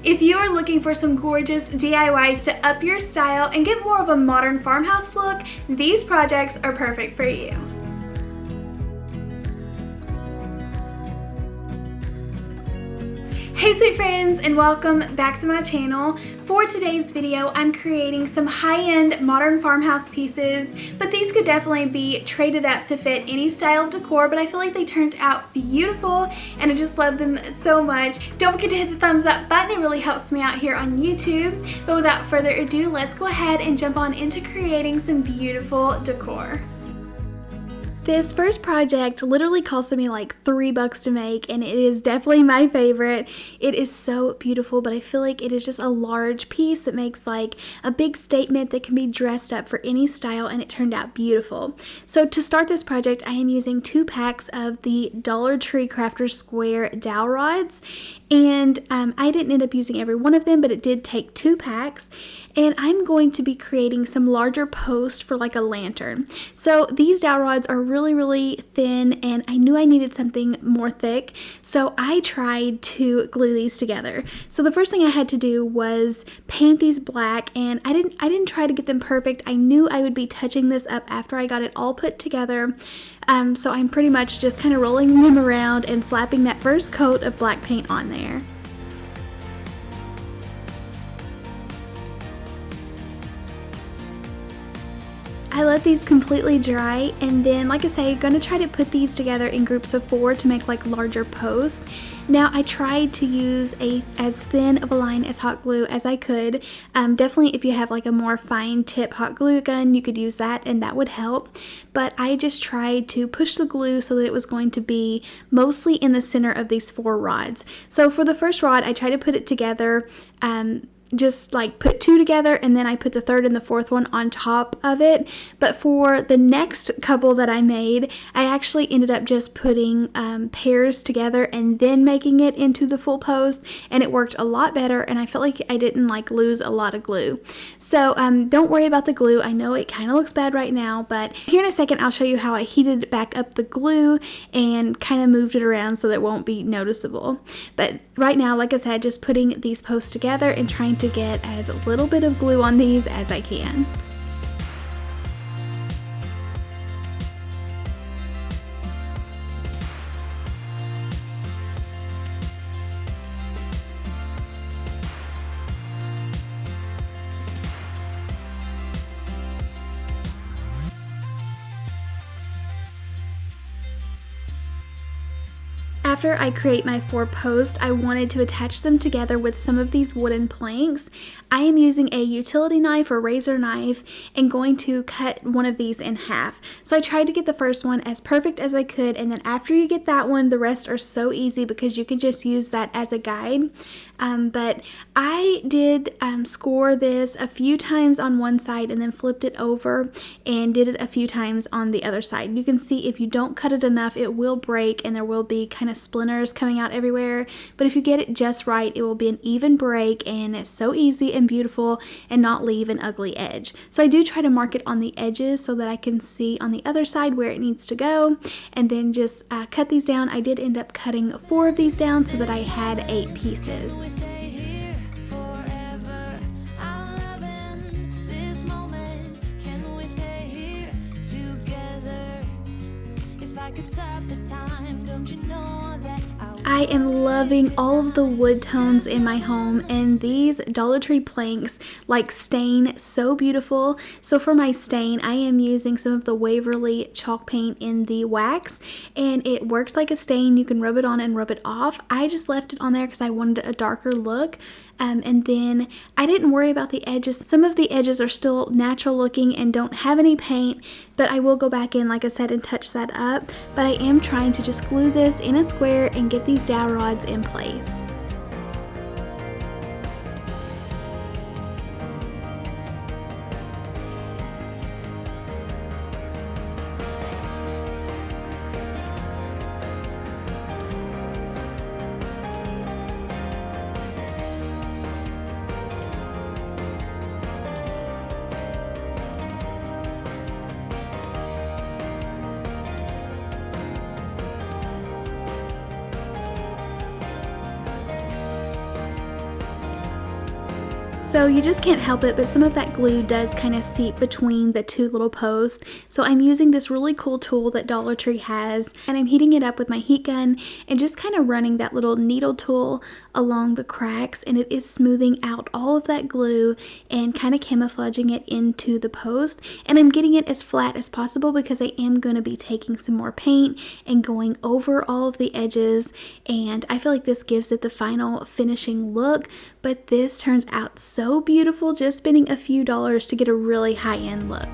If you are looking for some gorgeous DIYs to up your style and get more of a modern farmhouse look, these projects are perfect for you. Hey sweet friends, and welcome back to my channel. For today's video, I'm creating some high-end modern farmhouse pieces, but these could definitely be traded up to fit any style of decor, but I feel like they turned out beautiful and I just love them so much. Don't forget to hit the thumbs up button, it really helps me out here on YouTube. But without further ado, let's go ahead and jump on into creating some beautiful decor. This first project literally costed me like $3 to make, and it is definitely my favorite. It is so beautiful, but I feel like it is just a large piece that makes like a big statement that can be dressed up for any style, and it turned out beautiful. So to start this project, I am using 2 packs of the Dollar Tree Crafter's Square dowel rods, and I didn't end up using every one of them, but it did take 2 packs. And I'm going to be creating some larger posts for like a lantern. So these dowel rods are really thin, and I knew I needed something more thick, so I tried to glue these together. So the first thing I had to do was paint these black, and I didn't try to get them perfect. I knew I would be touching this up after I got it all put together. So I'm pretty much just kind of rolling them around and slapping that first coat of black paint on there. I let these completely dry, and then like I say, I'm going to try to put these together in groups of 4 to make like larger posts. Now I tried to use as thin of a line as hot glue as I could. Definitely if you have like a more fine tip hot glue gun, you could use that and that would help. But I just tried to push the glue so that it was going to be mostly in the center of these 4 rods. So for the first rod, I tried to put it together, just like put 2 together, and then I put the 3rd and the 4th one on top of it. But for the next couple that I made, I actually ended up just putting pairs together and then making it into the full post, and it worked a lot better, and I felt like I didn't like lose a lot of glue. So don't worry about the glue. I know it kind of looks bad right now, but here in a second I'll show you how I heated back up the glue and kind of moved it around so that it won't be noticeable. But right now, like I said, just putting these posts together and trying to get as little bit of glue on these as I can. After I create my 4 posts, I wanted to attach them together with some of these wooden planks. I am using a utility knife or razor knife and going to cut one of these in half. So I tried to get the first one as perfect as I could, and then after you get that one, the rest are so easy because you can just use that as a guide. But I did score this a few times on one side and then flipped it over and did it a few times on the other side. You can see if you don't cut it enough, it will break and there will be kind of splinters coming out everywhere. But if you get it just right, it will be an even break, and it's so easy and beautiful and not leave an ugly edge. So I do try to mark it on the edges so that I can see on the other side where it needs to go, and then just cut these down. I did end up cutting 4 of these down so that I had 8 pieces. I am loving all of the wood tones in my home, and these Dollar Tree planks like stain so beautiful. So for my stain, I am using some of the Waverly chalk paint in the wax, and it works like a stain. You can rub it on and rub it off. I just left it on there because I wanted a darker look. And then I didn't worry about the edges. Some of the edges are still natural looking and don't have any paint, but I will go back in, like I said, and touch that up. But I am trying to just glue this in a square and get these dowel rods in place. So you just can't help it, but some of that glue does kind of seep between the two little posts. So I'm using this really cool tool that Dollar Tree has, and I'm heating it up with my heat gun and just kind of running that little needle tool along the cracks, and it is smoothing out all of that glue and kind of camouflaging it into the post. And I'm getting it as flat as possible because I am going to be taking some more paint and going over all of the edges, and I feel like this gives it the final finishing look. But this turns out so beautiful, just spending a few dollars to get a really high-end look.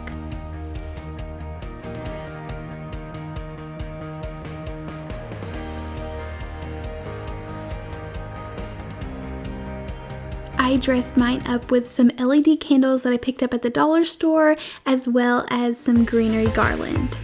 I dressed mine up with some LED candles that I picked up at the dollar store, as well as some greenery garland.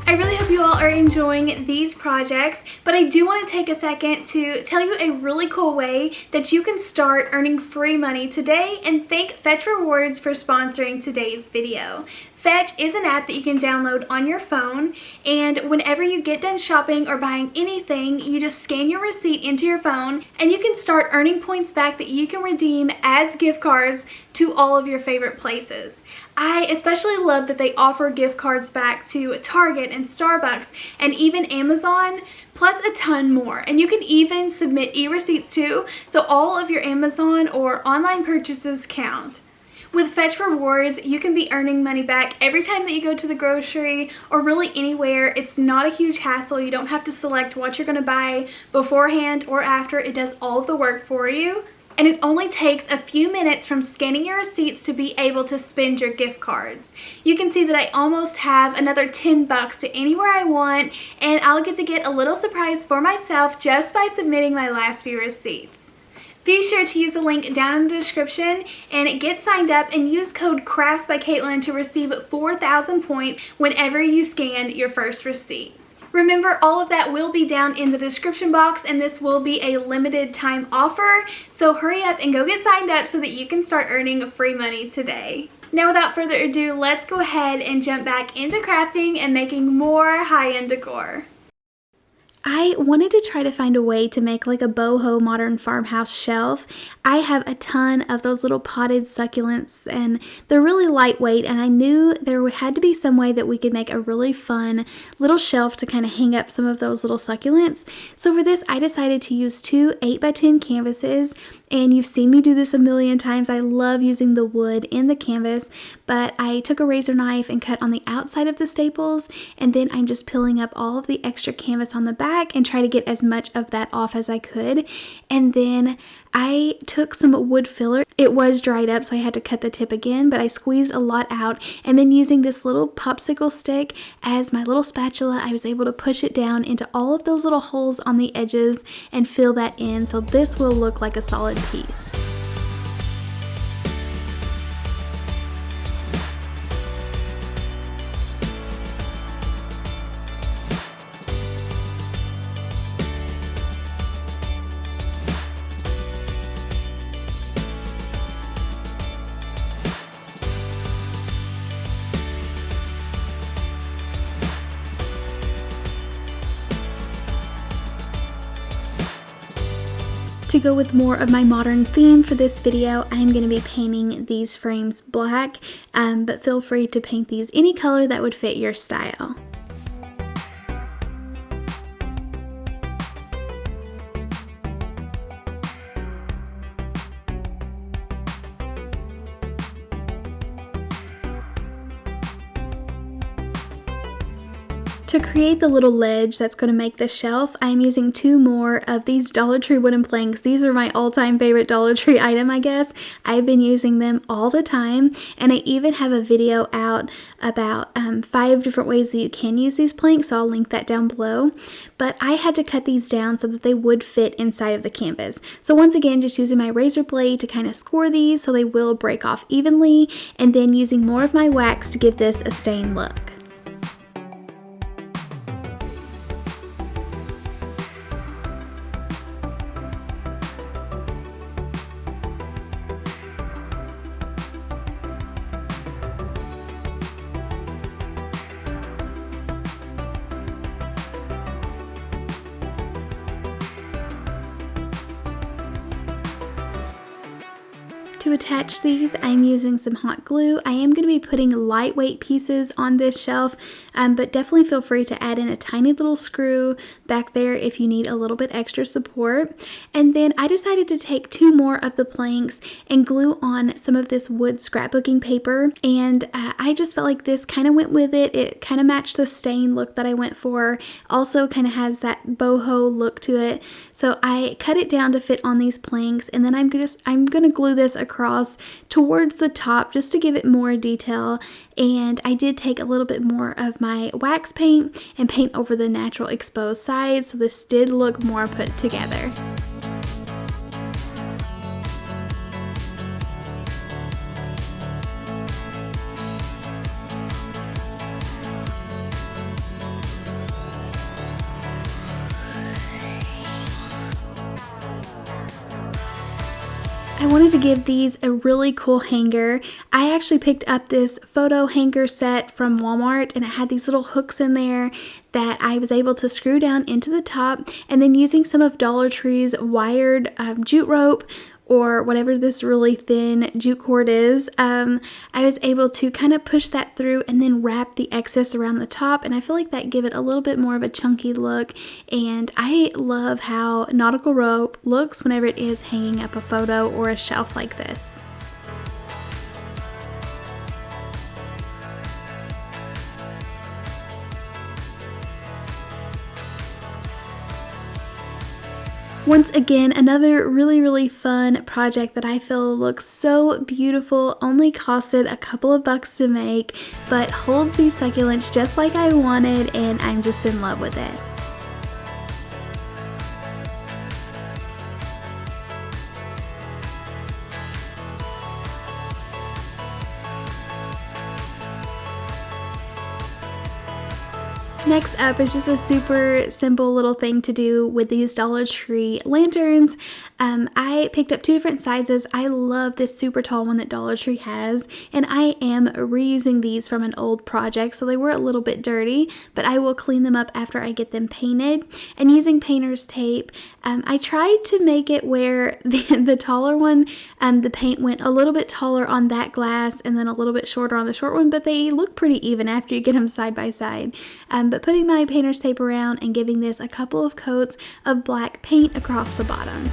I really hope you all are enjoying these projects, but I do want to take a second to tell you a really cool way that you can start earning free money today, and thank Fetch Rewards for sponsoring today's video. Fetch is an app that you can download on your phone, and whenever you get done shopping or buying anything, you just scan your receipt into your phone and you can start earning points back that you can redeem as gift cards to all of your favorite places. I especially love that they offer gift cards back to Target and Starbucks and even Amazon, plus a ton more. And you can even submit e-receipts too, so all of your Amazon or online purchases count. With Fetch Rewards, you can be earning money back every time that you go to the grocery or really anywhere. It's not a huge hassle. You don't have to select what you're going to buy beforehand or after. It does all of the work for you. And it only takes a few minutes from scanning your receipts to be able to spend your gift cards. You can see that I almost have another 10 bucks to anywhere I want, and I'll get to get a little surprise for myself just by submitting my last few receipts. Be sure to use the link down in the description and get signed up and use code KraftsbyKatelyn to receive 4,000 points whenever you scan your first receipt. Remember, all of that will be down in the description box, and this will be a limited time offer, so hurry up and go get signed up so that you can start earning free money today. Now, without further ado, let's go ahead and jump back into crafting and making more high-end decor. I wanted to try to find a way to make like a boho modern farmhouse shelf. I have a ton of those little potted succulents and they're really lightweight, and I knew there had to be some way that we could make a really fun little shelf to kind of hang up some of those little succulents. So for this, I decided to use two 8x10 canvases, and you've seen me do this a million times. I love using the wood in the canvas, but I took a razor knife and cut on the outside of the staples, and then I'm just peeling up all of the extra canvas on the back and try to get as much of that off as I could. And then I took some wood filler. It was dried up, so I had to cut the tip again, but I squeezed a lot out, and then using this little popsicle stick as my little spatula, I was able to push it down into all of those little holes on the edges and fill that in, so this will look like a solid piece. To go with more of my modern theme for this video, I'm going to be painting these frames black, but feel free to paint these any color that would fit your style. To create the little ledge that's going to make the shelf, I'm using two more of these Dollar Tree wooden planks. These are my all-time favorite Dollar Tree item, I guess. I've been using them all the time, and I even have a video out about 5 different ways that you can use these planks, so I'll link that down below. But I had to cut these down so that they would fit inside of the canvas. So once again, just using my razor blade to kind of score these so they will break off evenly, and then using more of my wax to give this a stained look. To attach these, I'm using some hot glue. I am going to be putting lightweight pieces on this shelf, but definitely feel free to add in a tiny little screw back there if you need a little bit extra support. And then I decided to take 2 more of the planks and glue on some of this wood scrapbooking paper, and I just felt like this kind of went with it. It kind of matched the stain look that I went for. Also kind of has that boho look to it. So I cut it down to fit on these planks, and then I'm gonna glue this across towards the top just to give it more detail. And I did take a little bit more of my wax paint and paint over the natural exposed sides, so this did look more put together. I wanted to give these a really cool hanger. I actually picked up this photo hanger set from Walmart, and it had these little hooks in there that I was able to screw down into the top, and then using some of Dollar Tree's wired jute rope, or whatever this really thin jute cord is, I was able to kind of push that through and then wrap the excess around the top, and I feel like that gave it a little bit more of a chunky look. And I love how nautical rope looks whenever it is hanging up a photo or a shelf like this. Once again, another really fun project that I feel looks so beautiful, only costed a couple of bucks to make, but holds these succulents just like I wanted, and I'm just in love with it. Next up is just a super simple little thing to do with these Dollar Tree lanterns. I picked up 2 different sizes. I love this super tall one that Dollar Tree has, and I am reusing these from an old project, so they were a little bit dirty, but I will clean them up after I get them painted. And using painter's tape, I tried to make it where the taller one, the paint went a little bit taller on that glass and then a little bit shorter on the short one, but they look pretty even after you get them side by side. But putting my painter's tape around and giving this a couple of coats of black paint across the bottom.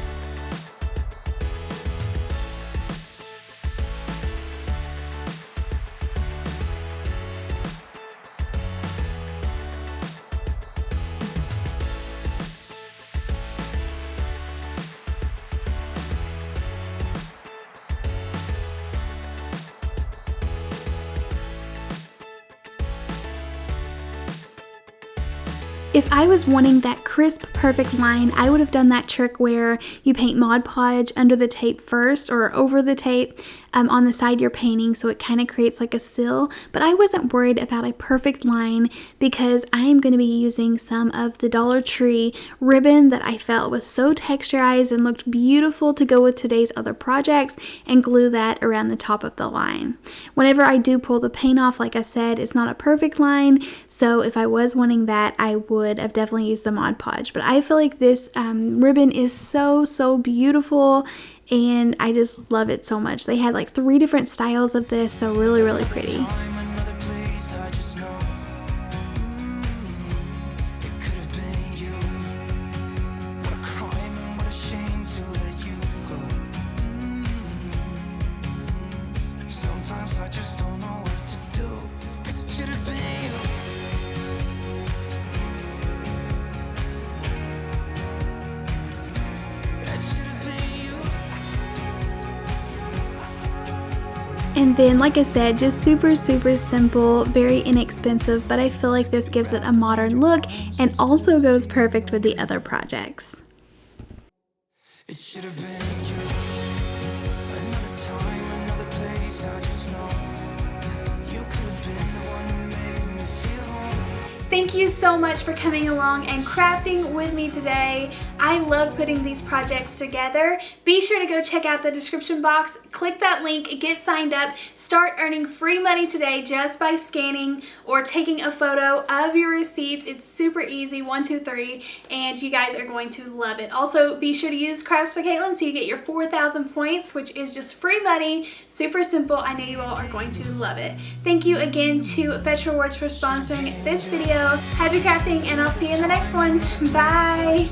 If I was wanting that crisp, perfect line, I would have done that trick where you paint Mod Podge under the tape first, or over the tape on the side you're painting, so it kind of creates like a sill. But I wasn't worried about a perfect line because I am going to be using some of the Dollar Tree ribbon that I felt was so texturized and looked beautiful to go with today's other projects, and glue that around the top of the line. Whenever I do pull the paint off, like I said, it's not a perfect line, so if I was wanting that, I would have definitely used the Mod Podge. But I feel like this ribbon is so beautiful, and I just love it so much. They had like 3 different styles of this, so really pretty. And then, like I said, just super simple, very inexpensive, but I feel like this gives it a modern look and also goes perfect with the other projects. It should have been you. Another time, another place, I just know you could have been the one who made me feel home. Thank you so much for coming along and crafting with me today. I love putting these projects together. Be sure to go check out the description box, click that link, get signed up, start earning free money today just by scanning or taking a photo of your receipts. It's super easy, 1, 2, 3, and you guys are going to love it. Also, be sure to use KraftsbyKatelyn so you get your 4,000 points, which is just free money. Super simple. I know you all are going to love it. Thank you again to Fetch Rewards for sponsoring this video. Happy crafting, and I'll see you in the next one. Bye!